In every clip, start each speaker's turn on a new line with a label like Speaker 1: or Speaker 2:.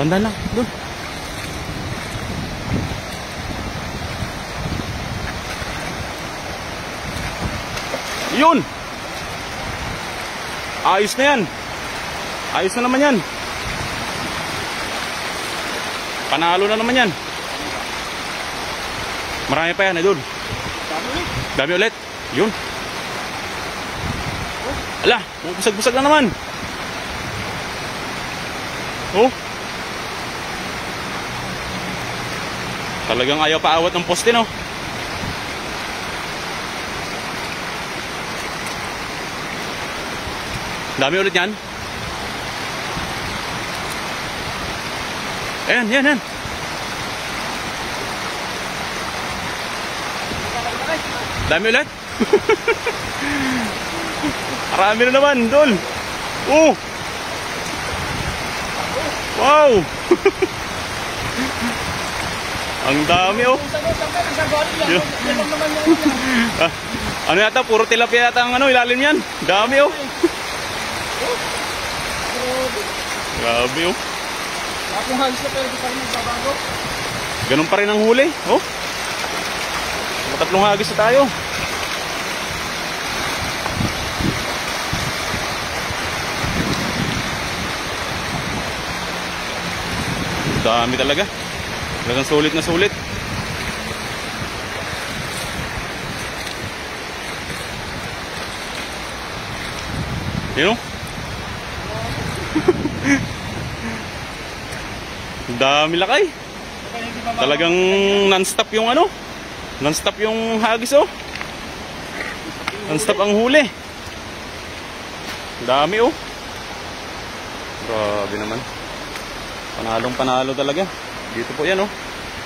Speaker 1: Tandaan lang, doon. Yun! Ayos na yan. Ayos na naman yan. Panalo na naman yan. Marami pa yan, idol. Dami ulit. Yun. Ala, busag-busag na naman. Oh. Talagang ayaw paawat ng poste, no? Dami ulit yan. Ayan, yan, yan. Dami ulit. Marami na naman, dol. Oh. Wow. Ang dami, oh. Ano yata, puro tilapia yata ang ilalim yan. Dami, oh. Grabe, oh. Ganun pa rin ang huli, oh. Matatlong hagis na tayo. Dami talaga. Talagang sulit na sulit. You know? Dami lakay. Talagang non-stop yung ano? Non-stop yung hagis, oh. Non-stop ang huli. Dami, oh. Grabe naman. Panalong panalo talaga. Dito po yan, oh.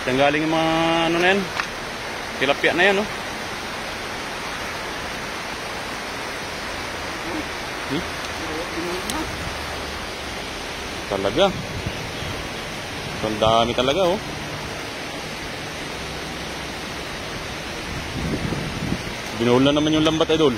Speaker 1: Diyan galing yung mga ano na yan. Tilapia na yan, oh. Talaga. Ang dami talaga, oh. Binuhol na naman yung lambat, idol.